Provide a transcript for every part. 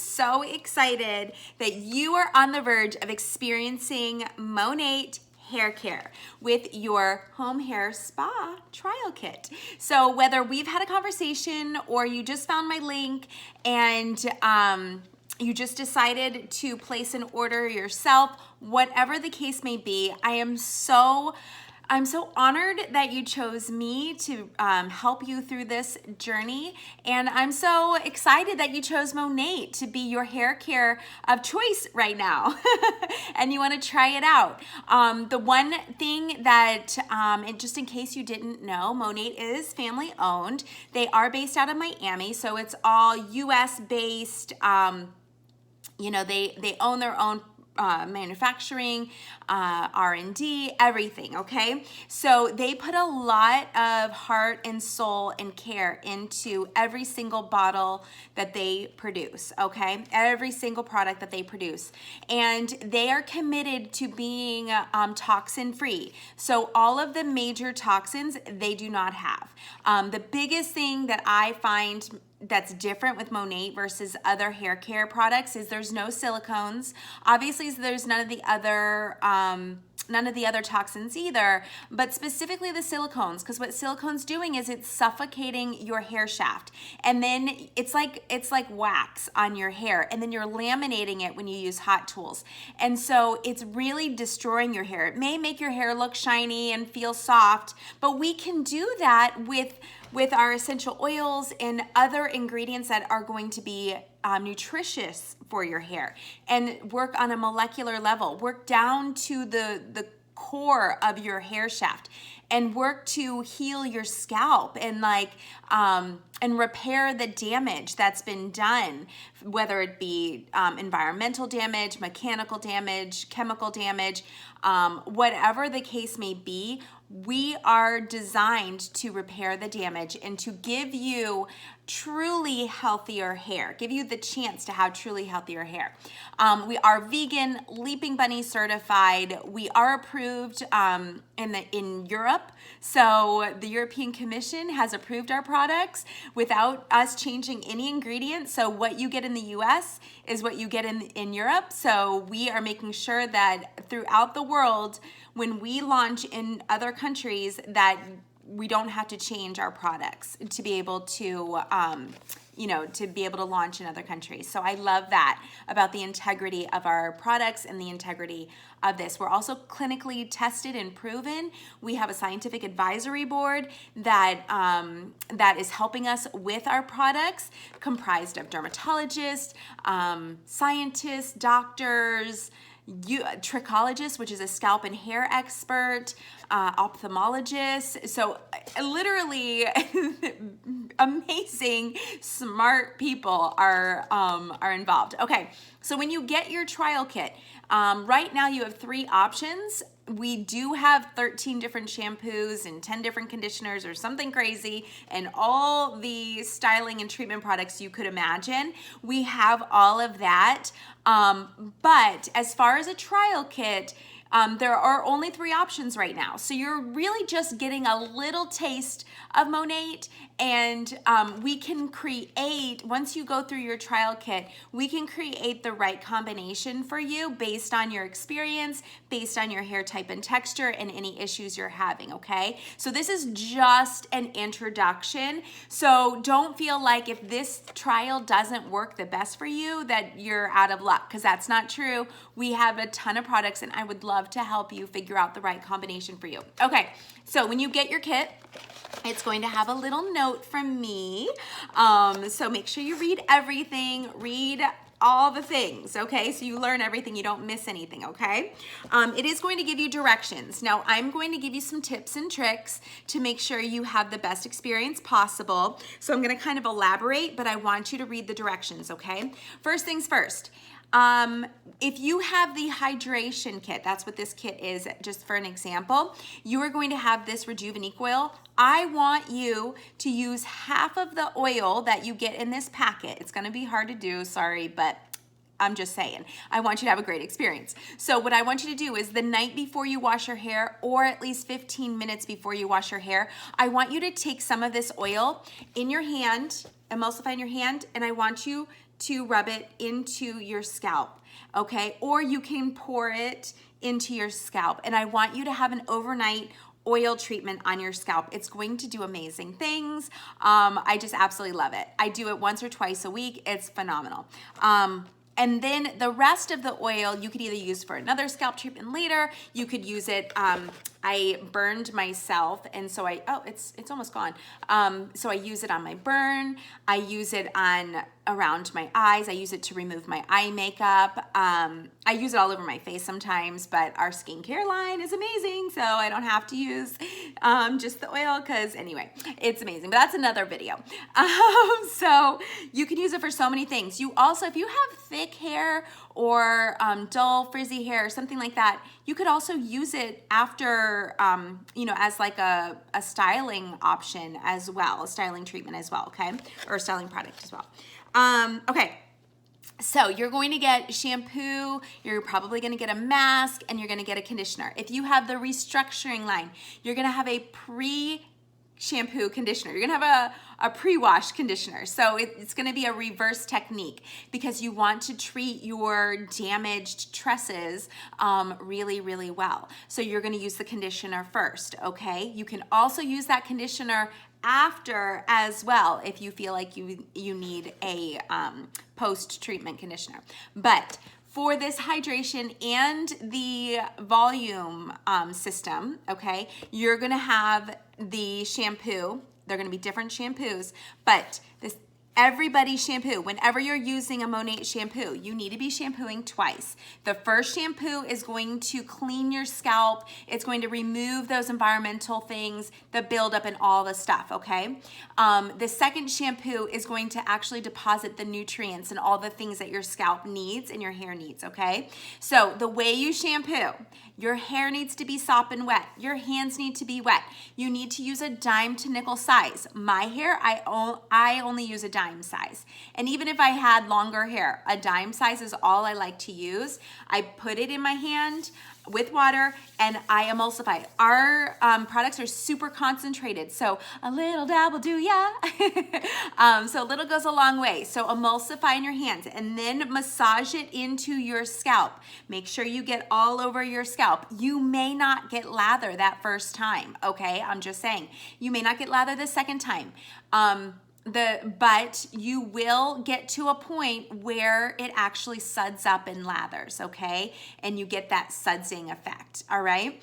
so excited that you are on the verge of experiencing Monat hair care with your home hair spa trial kit. So whether we've had a conversation or you just found my link and you just decided to place an order yourself, whatever the case may be, I'm so honored that you chose me to help you through this journey, and I'm so excited that you chose Monat to be your hair care of choice right now, and you want to try it out. The one thing that, and just in case you didn't know, Monat is family owned. They are based out of Miami, so it's all U.S. based. They own their own manufacturing, R&D, everything, okay? So they put a lot of heart and soul and care into every single bottle that they produce, okay? Every single product that they produce. And they are committed to being toxin-free. So all of the major toxins, they do not have. The biggest thing that I find that's different with Monat versus other hair care products is there's no silicones. Obviously, there's none of the other toxins either, but specifically the silicones, because what silicone's doing is it's suffocating your hair shaft, and then it's like wax on your hair, and then you're laminating it when you use hot tools, and so it's really destroying your hair. It may make your hair look shiny and feel soft, but we can do that with our essential oils and other ingredients that are going to be nutritious for your hair, and work on a molecular level, work down to the core of your hair shaft, and work to heal your scalp and and repair the damage that's been done, whether it be environmental damage, mechanical damage, chemical damage, whatever the case may be. We are designed to repair the damage and to give you truly healthier hair, give you the chance to have truly healthier hair. We are vegan, Leaping Bunny certified. We are approved in Europe. So the European Commission has approved our products without us changing any ingredients. So what you get in the US is what you get in Europe. So we are making sure that throughout the world, when we launch in other countries, that we don't have to change our products to be able to, to be able to launch in other countries. So I love that about the integrity of our products and the integrity of this. We're also clinically tested and proven. We have a scientific advisory board that is helping us with our products, comprised of dermatologists, scientists, doctors, trichologist, which is a scalp and hair expert, ophthalmologist. So literally amazing, smart people are involved. Okay, so when you get your trial kit, right now you have 3 options. We do have 13 different shampoos and 10 different conditioners or something crazy, and all the styling and treatment products you could imagine. We have all of that. But as far as a trial kit, there are only 3 options right now. So you're really just getting a little taste of Monat, and we can create, once you go through your trial kit, we can create the right combination for you based on your experience, based on your hair type and texture, and any issues you're having, okay? So this is just an introduction. So don't feel like if this trial doesn't work the best for you that you're out of luck, because that's not true. We have a ton of products, and I would love to help you figure out the right combination for you. Okay, so when you get your kit, it's going to have a little note from me. So make sure you read everything, read all the things, okay? So you learn everything, you don't miss anything, okay? It is going to give you directions. Now, I'm going to give you some tips and tricks to make sure you have the best experience possible. So I'm gonna kind of elaborate, but I want you to read the directions, okay? First things first. If you have the hydration kit, that's what this kit is, just for an example, you are going to have this Rejuvenique oil. I want you to use half of the oil that you get in this packet. It's gonna be hard to do, sorry, but I'm just saying, I want you to have a great experience. So what I want you to do is the night before you wash your hair, or at least 15 minutes before you wash your hair, I want you to take some of this oil in your hand, emulsify in your hand, and I want you to rub it into your scalp, okay? Or you can pour it into your scalp, and I want you to have an overnight oil treatment on your scalp. It's going to do amazing things. I just absolutely love it. I do it once or twice a week. It's phenomenal. And then the rest of the oil you could either use for another scalp treatment later. You could use it. I burned myself, and so it's almost gone. So I use it on my burn. I use it on around my eyes. I use it to remove my eye makeup. I use it all over my face sometimes, but our skincare line is amazing, so I don't have to use just the oil, because anyway, it's amazing. But that's another video. So you can use it for so many things. You also, if you have thick hair or dull frizzy hair or something like that, you could also use it after, as like a styling option as well, a styling treatment as well, okay? Or a styling product as well. Okay. So you're going to get shampoo, you're probably going to get a mask, and you're going to get a conditioner. If you have the restructuring line, you're going to have a pre-shampoo conditioner. You're going to have a pre-wash conditioner. So it's going to be a reverse technique, because you want to treat your damaged tresses really, really well. So you're going to use the conditioner first, okay? You can also use that conditioner after as well if you feel like you need a post-treatment conditioner. But for this hydration and the volume system, okay, you're gonna have the shampoo. They're gonna be different shampoos, but everybody's shampoo, whenever you're using a Monat shampoo, you need to be shampooing twice. The first shampoo is going to clean your scalp. It's going to remove those environmental things, the buildup and all the stuff, okay? The second shampoo is going to actually deposit the nutrients and all the things that your scalp needs and your hair needs, okay? So the way you shampoo, your hair needs to be sopping wet. Your hands need to be wet. You need to use a dime to nickel size. My hair, I only use a dime size. And even if I had longer hair, a dime size is all I like to use. I put it in my hand with water and I emulsify. Our products are super concentrated, so a little dab will do ya. So a little goes a long way. So emulsify in your hands and then massage it into your scalp. Make sure you get all over your scalp. You may not get lather that first time, okay? I'm just saying. You may not get lather the second time. But you will get to a point where it actually suds up and lathers, okay? And you get that sudsing effect, all right?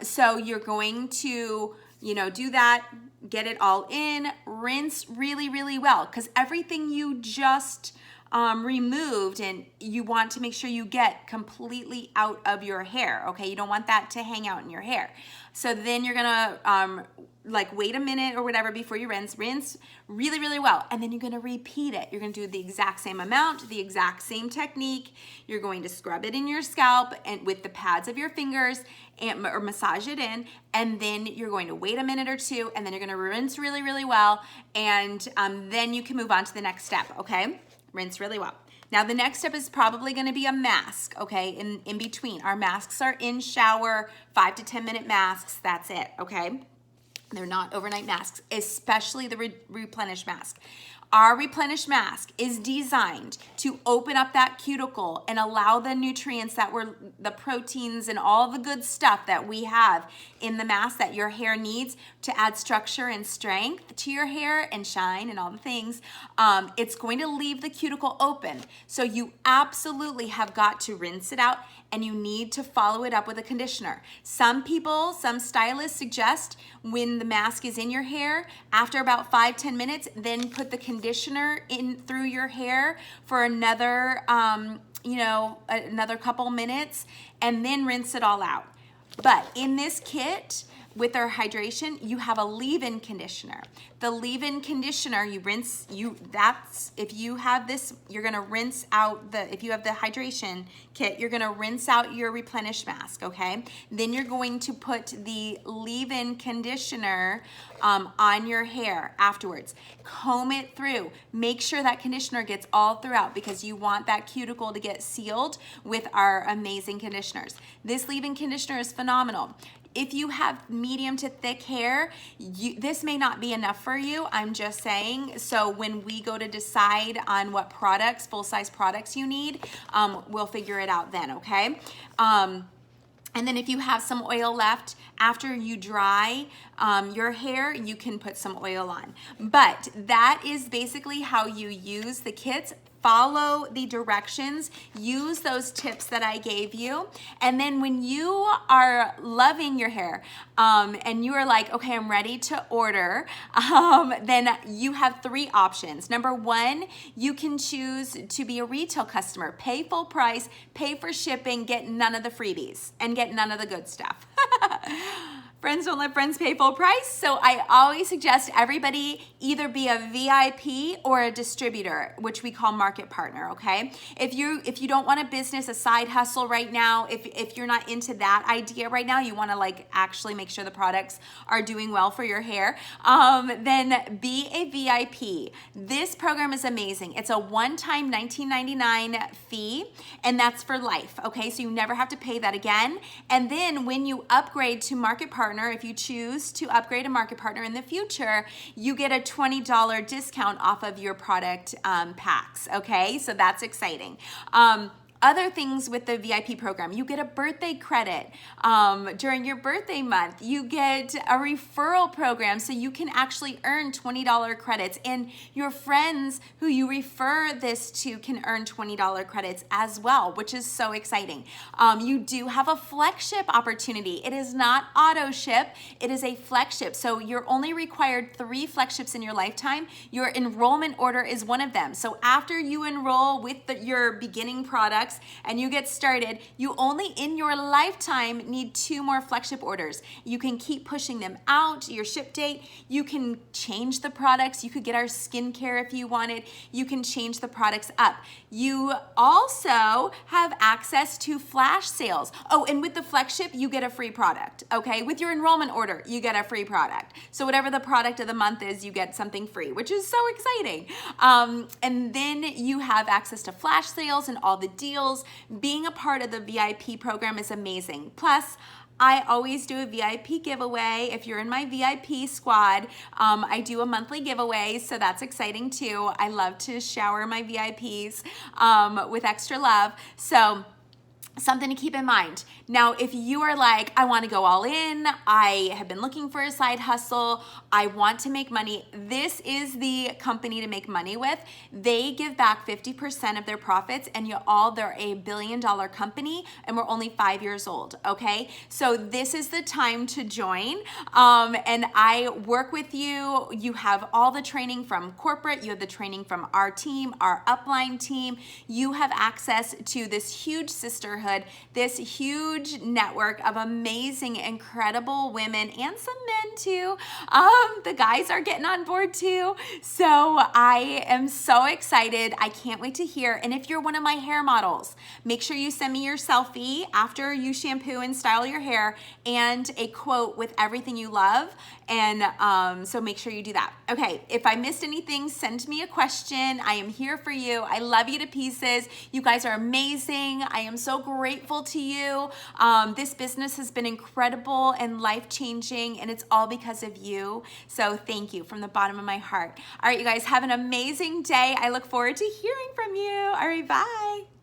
So you're going to, do that, get it all in, rinse really, really well, because everything you just removed, and you want to make sure you get completely out of your hair, okay? You don't want that to hang out in your hair. So then you're gonna wait a minute or whatever before you rinse really, really well. And then you're gonna repeat it. You're gonna do the exact same amount, the exact same technique. You're going to scrub it in your scalp and with the pads of your fingers or massage it in. And then you're going to wait a minute or two, and then you're gonna rinse really, really well. And then you can move on to the next step, okay? Rinse really well. Now the next step is probably gonna be a mask, okay, in between. Our masks are in shower, 5 to 10 minute masks, that's it, okay? They're not overnight masks, especially the replenish mask. Our replenish mask is designed to open up that cuticle and allow the nutrients the proteins and all the good stuff that we have in the mask that your hair needs to add structure and strength to your hair and shine and all the things. It's going to leave the cuticle open. So you absolutely have got to rinse it out, and you need to follow it up with a conditioner. Some stylists suggest when the mask is in your hair, after about 5-10 minutes, then put the conditioner in through your hair for another, another couple minutes, and then rinse it all out. But in this kit, with our hydration, you have a leave-in conditioner. The leave-in conditioner, if you have this, you're gonna rinse out if you have the hydration kit, you're gonna rinse out your replenish mask, okay? Then you're going to put the leave-in conditioner on your hair afterwards. Comb it through. Make sure that conditioner gets all throughout, because you want that cuticle to get sealed with our amazing conditioners. This leave-in conditioner is phenomenal. If you have medium to thick hair, this may not be enough for you, I'm just saying. So when we go to decide on what products, full-size products you need, we'll figure it out then, okay? And then if you have some oil left after you dry your hair, you can put some oil on. But that is basically how you use the kits. Follow the directions, use those tips that I gave you. And then when you are loving your hair and you are like, okay, I'm ready to order, then you have 3 options. Number 1, you can choose to be a retail customer, pay full price, pay for shipping, get none of the freebies and get none of the good stuff. Friends don't let friends pay full price. So I always suggest everybody either be a VIP or a distributor, which we call market partner, okay? If you don't want a business, a side hustle right now, if you're not into that idea right now, you want to like actually make sure the products are doing well for your hair, then be a VIP. This program is amazing. It's a one-time $19.99 fee, and that's for life, okay? So you never have to pay that again. And then when you upgrade to market partner, if you choose to upgrade a market partner in the future, you get a $20 discount off of your product packs, okay? So that's exciting. Other things with the VIP program, you get a birthday credit during your birthday month. You get a referral program, so you can actually earn $20 credits, and your friends who you refer this to can earn $20 credits as well, which is so exciting. You do have a flex ship opportunity. It is not auto ship, it is a flex ship. So you're only required 3 flex ships in your lifetime. Your enrollment order is one of them. So after you enroll with your beginning products and you get started, you only in your lifetime need 2 more flex ship orders. You can keep pushing them out, your ship date. You can change the products. You could get our skincare if you wanted. You can change the products up. You also have access to flash sales. Oh, and with the flex ship, you get a free product, okay? With your enrollment order, you get a free product. So whatever the product of the month is, you get something free, which is so exciting. And then you have access to flash sales and all the deals. Being a part of the VIP program is amazing. Plus, I always do a VIP giveaway. If you're in my VIP squad, I do a monthly giveaway, so that's exciting too. I love to shower my VIPs with extra love. So something to keep in mind. Now, if you are like, I want to go all in, I have been looking for a side hustle, I want to make money, this is the company to make money with. They give back 50% of their profits, and they're a $1 billion company, and we're only 5 years old, okay? So this is the time to join, and I work with you. You have all the training from corporate, you have the training from our team, our upline team. You have access to this huge sisterhood, this huge network of amazing, incredible women and some men too. The guys are getting on board too. So I am so excited. I can't wait to hear. And if you're one of my hair models, make sure you send me your selfie after you shampoo and style your hair and a quote with everything you love. And so make sure you do that. Okay, if I missed anything, send me a question. I am here for you. I love you to pieces. You guys are amazing. I am so grateful to you. This business has been incredible and life-changing, and it's all because of you. So thank you from the bottom of my heart. All right, you guys, have an amazing day. I look forward to hearing from you. All right, bye.